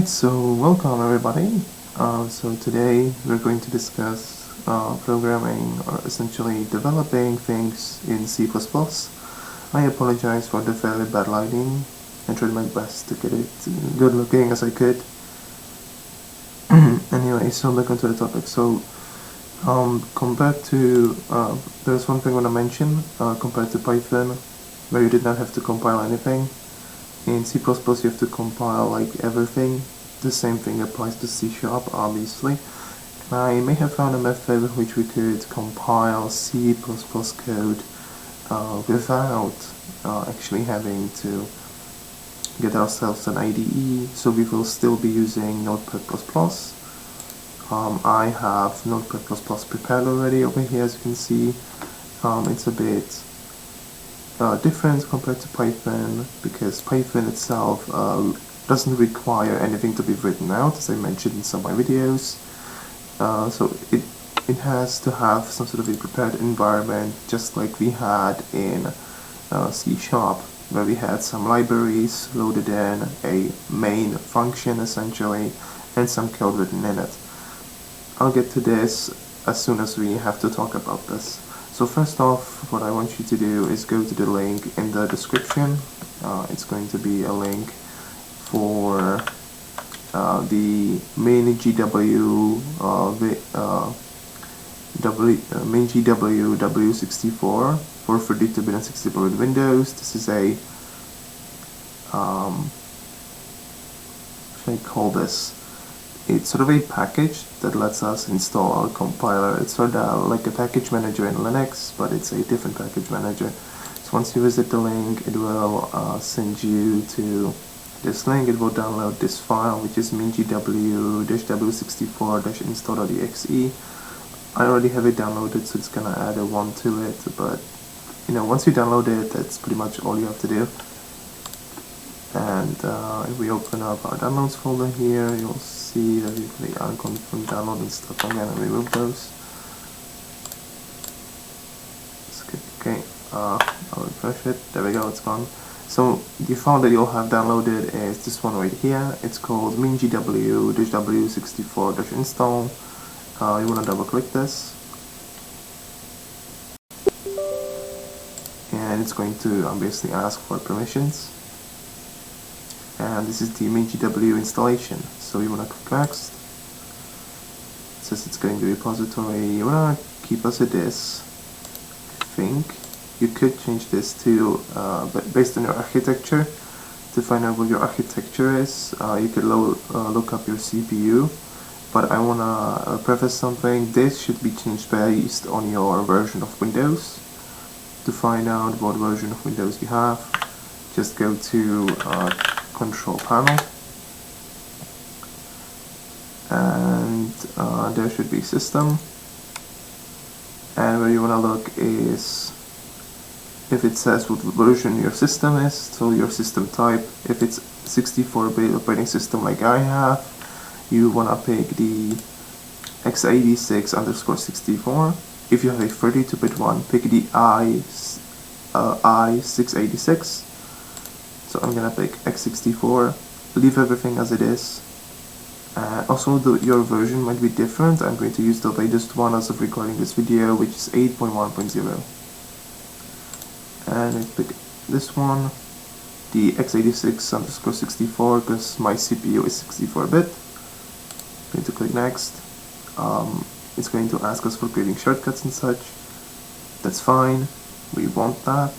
Alright, so welcome everybody. So today we're going to discuss programming, or essentially developing things in C++. I apologize for the fairly bad lighting. I tried my best to get it good looking as I could. Anyway, so back onto the topic. So compared to, there's one thing I want to mention, compared to Python, where you did not have to compile anything. In C++ you have to compile like everything. The same thing applies to C#, obviously. I may have found a method in which we could compile C++ code without actually having to get ourselves an IDE, so we will still be using Notepad++. I have Notepad++ prepared already over here, as you can see. It's a bit different compared to Python, because Python itself doesn't require anything to be written out, as I mentioned in some of my videos. So it has to have some sort of a prepared environment, just like we had in C#, where we had some libraries loaded in, a main function essentially, and some code written in it. I'll get to this as soon as we have to talk about this. So first off, what I want you to do is go to the link in the description. It's going to be a link for the main GW W64 for 32-bit and 64-bit Windows. This is a what should I call this? It's sort of a package that lets us install our compiler. It's sort of like a package manager in Linux, but it's a different package manager. So once you visit the link, it will send you to this link. It will download this file, which is mingw-w64-install.exe. I already have it downloaded, so it's gonna add a 1 to it, but once you download it, that's pretty much all you have to do. And if we open up our downloads folder here, you'll see that we click unconfirmed download and stuff again and remove those. Okay, I'll refresh it. There we go, it's gone. So the file that you'll have downloaded is this one right here. It's called mingw-w64-install. You want to double click this, and it's going to obviously ask for permissions. And this is the mingw installation, so you want to click next. It says it's going to repository. You want to keep as it is. I think you could change this to, but based on your architecture, to find out what your architecture is, you could look up your CPU. But I want to preface something. This should be changed based on your version of Windows. To find out what version of Windows you have, just go to Control Panel, and there should be System, and where you want to look is if it says what version your system is, so your system type. If it's 64-bit operating system like I have, you want to pick the x86_64. If you have a 32-bit one, pick the i686. So I'm gonna pick x64, leave everything as it is. Also, your version might be different. I'm going to use the latest one as of recording this video, which is 8.1.0. And I pick this one, the x86_64, because my CPU is 64-bit. I'm going to click next. It's going to ask us for creating shortcuts and such. That's fine. We want that.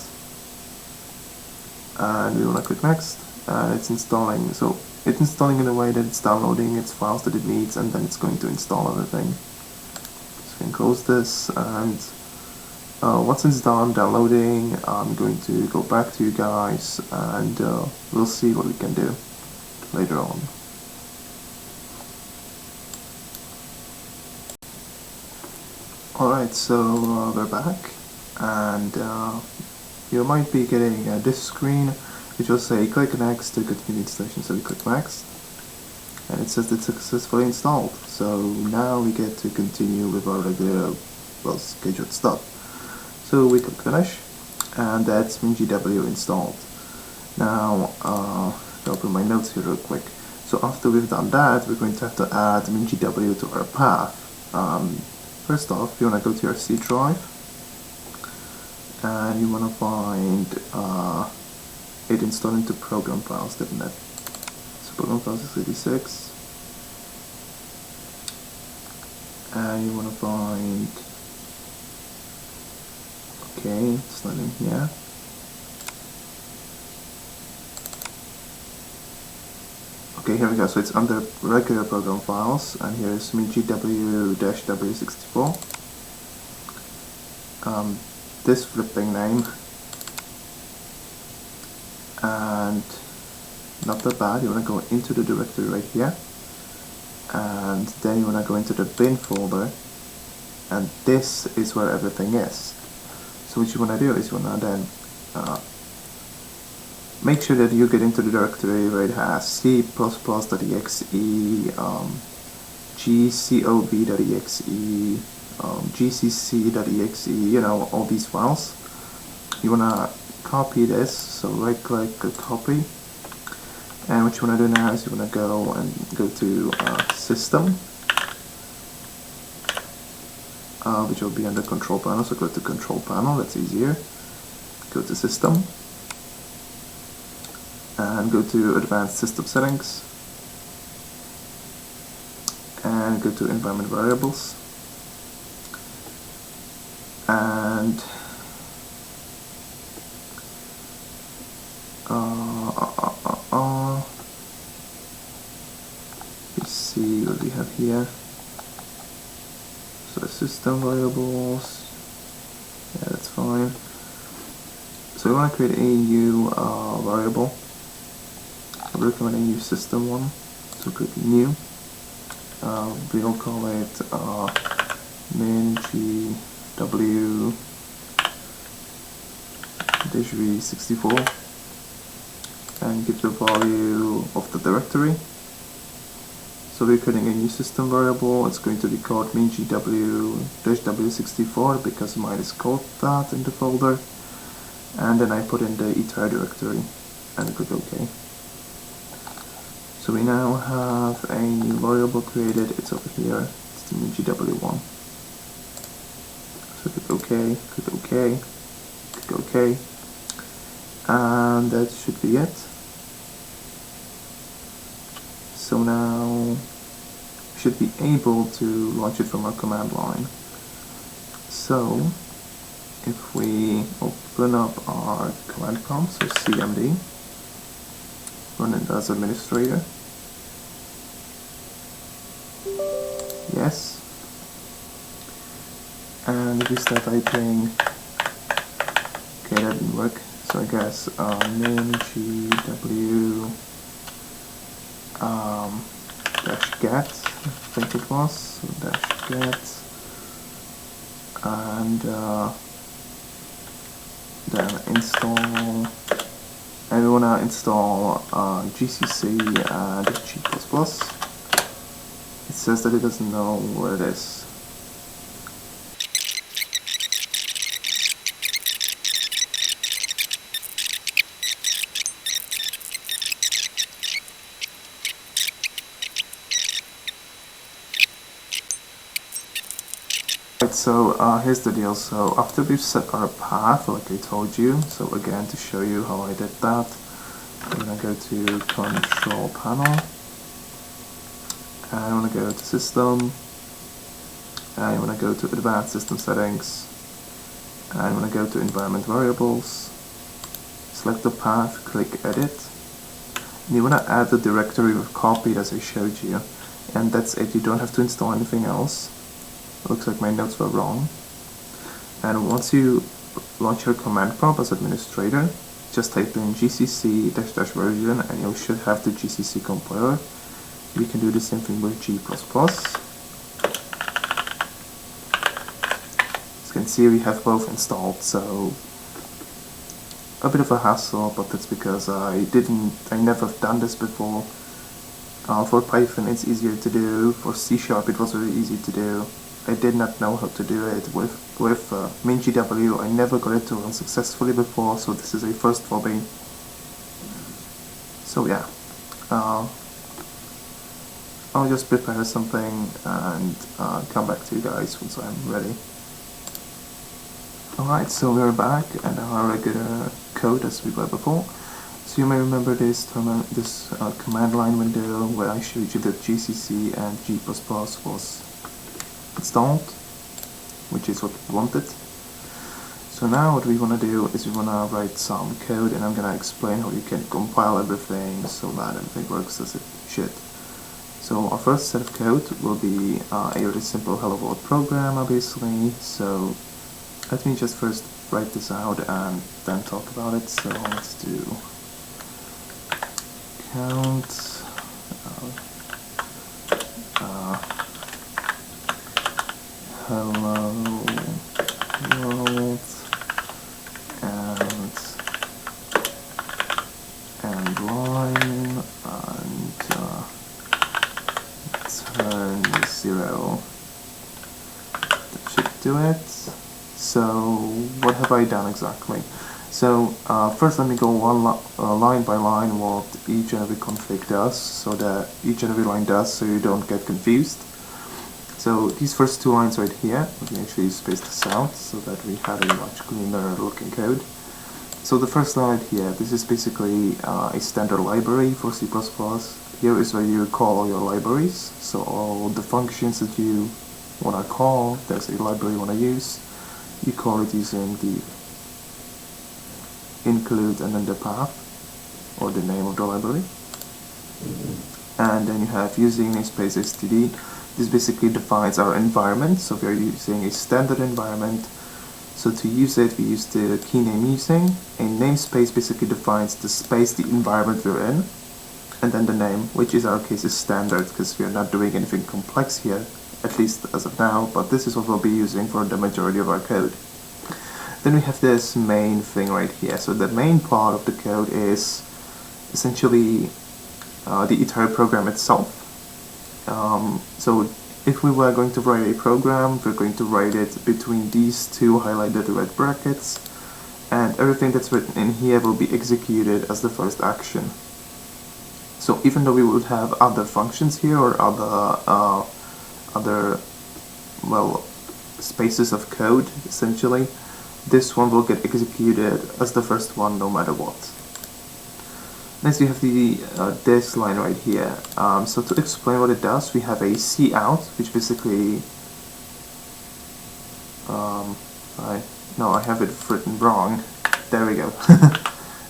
And we want to click next, and it's installing. So it's installing in a way that it's downloading its files that it needs, and then it's going to install everything. So we can close this, and once it's done downloading, I'm going to go back to you guys, and we'll see what we can do later on. Alright, so we're back, and you might be getting this screen which will say click next to continue installation. So we click next, and it says it's successfully installed. So now we get to continue with our regular, scheduled stuff. So we click finish, and that's mingw installed. Now I'll open my notes here real quick. So after we've done that, we're going to have to add mingw to our path. First off, you want to go to your C drive, and you want to find it installed into program files, didn't it? So program files is 86, and you want to find, okay, it's not in here. Okay, here we go. So it's under regular program files, and here is mingw-w64. This flipping name, and not that bad. You want to go into the directory right here, and then you want to go into the bin folder, and this is where everything is. So what you want to do is you want to then make sure that you get into the directory where it has c++.exe, gcov.exe, gcc.exe, you know, all these files. You want to copy this, so right click, copy, and what you want to do now is you want to go to system, which will be under control panel, so go to control panel, that's easier. Go to system, and go to advanced system settings, and go to environment variables, and let's see what we have here. So system variables, yeah, that's fine. So we want to create a new variable. I recommend a new system one. So click new. We'll call it mingw-v64, and give the value of the directory. So we're creating a new system variable. It's going to be called mingw-w64 because mine is called that in the folder. And then I put in the entire directory and click OK. So we now have a new variable created. It's over here. It's the mingw1. So click OK, click OK, click OK, and that should be it. So now we should be able to launch it from our command line. So if we open up our command prompt, so CMD, run it as administrator. Yes. And if we start typing, okay, that didn't work. So I guess mingw -get, I think it was, so -get, and then install, and we want to install GCC and G++. It says that it doesn't know where it is. So here's the deal. So after we've set our path, like I told you, so again to show you how I did that, I'm going to go to control panel, and I want to go to system, and I want to go to advanced system settings, and I want to go to environment variables, select the path, click edit, and you want to add the directory we've copied as I showed you, and that's it. You don't have to install anything else. Looks like my notes were wrong. And once you launch your command prompt as administrator, just type in gcc --version and you should have the GCC compiler. You can do the same thing with G++. As you can see, we have both installed, so a bit of a hassle, but that's because I never have done this before. For Python it's easier to do, for C# it was very easy to do. I did not know how to do it with mingw. I never got it to run successfully before, so this is a first for me. So yeah, I'll just prepare something and come back to you guys once I'm ready. Alright, so we're back and our regular code as we were before. So you may remember this command line window where I showed you that GCC and G++ was installed, which is what we wanted. So now what we want to do is we want to write some code, and I'm going to explain how you can compile everything so that everything works as it should. So our first set of code will be a really simple hello world program, obviously. So let me just first write this out and then talk about it. So let's do count hello world and line and turn 0. That should do it. So what have I done exactly? So first let me go line by line what each and every config does, so that each and every line does, so you don't get confused. So these first two lines right here, let me actually space this out so that we have a much cleaner looking code. So the first line here, this is basically a standard library for C++. Here is where you call all your libraries, so all the functions that you want to call, there's a library you want to use, you call it using the include and then the path, or the name of the library. And then you have using namespace std. This basically defines our environment, so we are using a standard environment. So to use it, we use the key name using. A namespace basically defines the space, the environment we're in, and then the name, which in our case is standard, because we are not doing anything complex here, at least as of now, but this is what we'll be using for the majority of our code. Then we have this main thing right here. So the main part of the code is essentially the entire program itself. So if we were going to write a program, we're going to write it between these two highlighted red brackets, and everything that's written in here will be executed as the first action. So even though we would have other functions here or other spaces of code, essentially, this one will get executed as the first one no matter what. Next we have the this line right here. So to explain what it does, we have a cout, which basically I have it written wrong. There we go.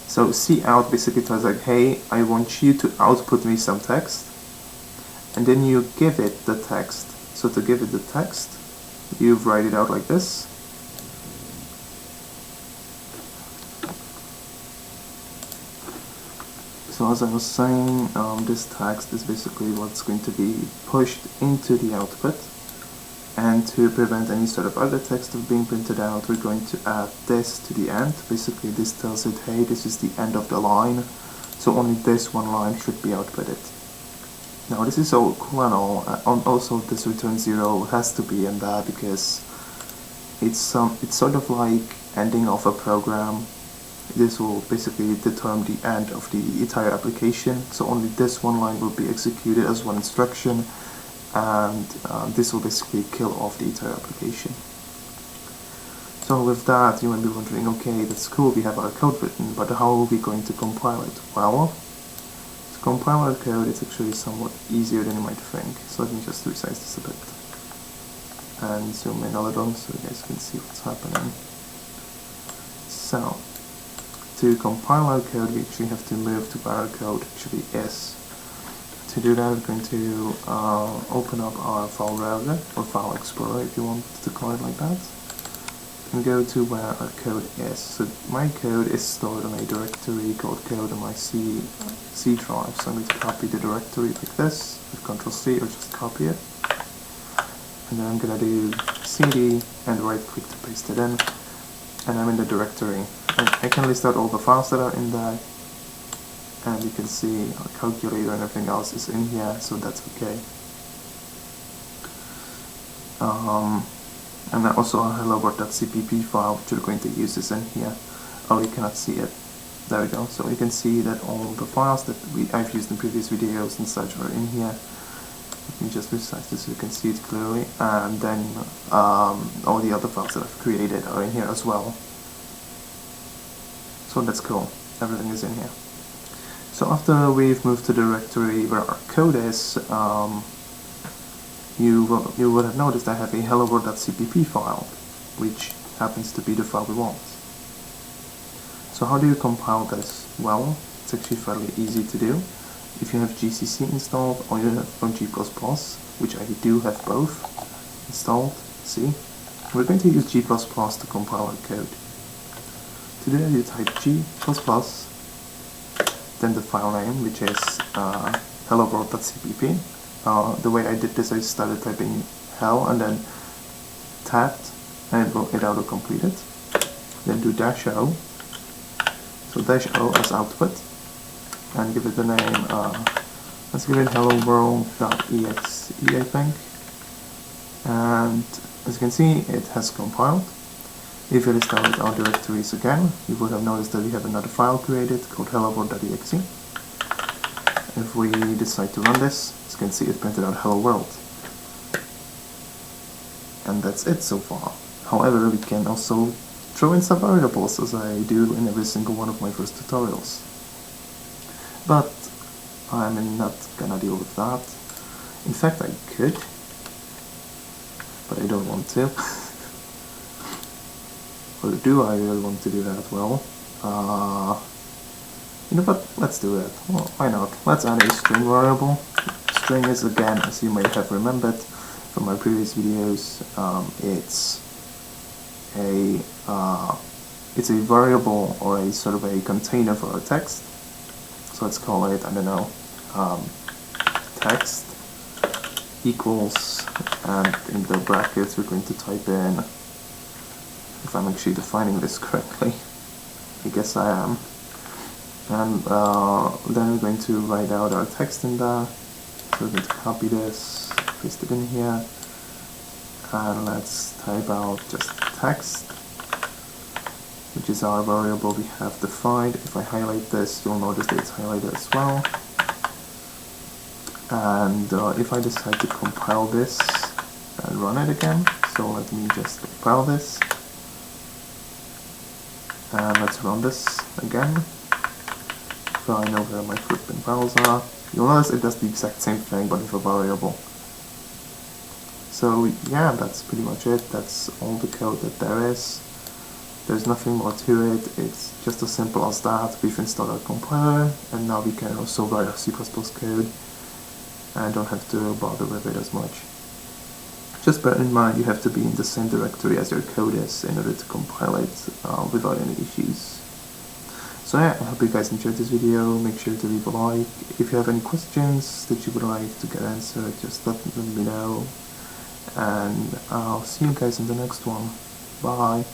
So cout basically tells like, hey, I want you to output me some text, and then you give it the text. So to give it the text, you write it out like this. So as I was saying, this text is basically what's going to be pushed into the output, and to prevent any sort of other text of being printed out, we're going to add this to the end. Basically this tells it, hey, this is the end of the line, so only this one line should be outputted. Now this is all cool and all, and also this return 0 has to be in there because it's sort of like ending of a program. This will basically determine the end of the entire application, so only this one line will be executed as one instruction, and this will basically kill off the entire application. So with that, you might be wondering, okay, that's cool, we have our code written, but how are we going to compile it? Well, to compile our code, it's actually somewhat easier than you might think. So let me just resize this a bit and zoom in a little so you guys can see what's happening. So to compile our code, we actually have to move to where our code actually is. To do that, we're going to open up our file browser, or file explorer if you want to call it like that, and go to where our code is. So my code is stored on a directory called code on my C drive, so I'm going to copy the directory like this, with Ctrl+C, or just copy it. And then I'm going to do cd and right click to paste it in, and I'm in the directory. I can list out all the files that are in there, and you can see our calculator and everything else is in here, so that's okay. And then also a hello.cpp file, which we're going to use, is in here. Oh, you cannot see it. There we go. So you can see that all the files that I've used in previous videos and such are in here. Let me just resize this so you can see it clearly, and then all the other files that I've created are in here as well. So that's cool, everything is in here. So after we've moved to the directory where our code is, you will have noticed I have a helloworld.cpp file, which happens to be the file we want. So how do you compile this? Well, it's actually fairly easy to do. If you have GCC installed or you have G++, which I do have both installed, see? We're going to use G++ to compile our code. To do that, you type G++, then the file name, which is helloworld.cpp. The way I did this, I started typing hell and then tabbed, and it auto-completed. Then do -o, so -o as output, and give it the name, let's give it helloworld.exe, I think. And as you can see, it has compiled. If you restart our directories again, you would have noticed that we have another file created called helloworld.exe. If we decide to run this, as you can see, it printed out hello world. And that's it so far. However, we can also throw in some variables, as I do in every single one of my first tutorials. But I'm not gonna deal with that. In fact, I could, but I don't want to. Or do I really want to do that? Well, you know what, let's do it. Well, why not? Let's add a string variable. String is, again, as you may have remembered from my previous videos, it's a variable or a sort of a container for our text. So let's call it, I don't know, text equals, and in the brackets we're going to type in, if I'm actually defining this correctly, I guess I am, and then we're going to write out our text in there. So we're going to copy this, paste it in here, and let's type out just text, which is our variable we have defined. If I highlight this, you'll notice that it's highlighted as well. And if I decide to compile this and run it again, so let me just compile this, and let's run this again, so I know where my footprint files are. You'll notice it does the exact same thing, but with a variable. So yeah, that's pretty much it. That's all the code that there is. There's nothing more to it. It's just as simple as that. We've installed our compiler, and now we can also write our C++ code and don't have to bother with it as much. Just bear in mind you have to be in the same directory as your code is in order to compile it without any issues. So yeah, I hope you guys enjoyed this video. Make sure to leave a like. If you have any questions that you would like to get answered, just let me know. And I'll see you guys in the next one. Bye!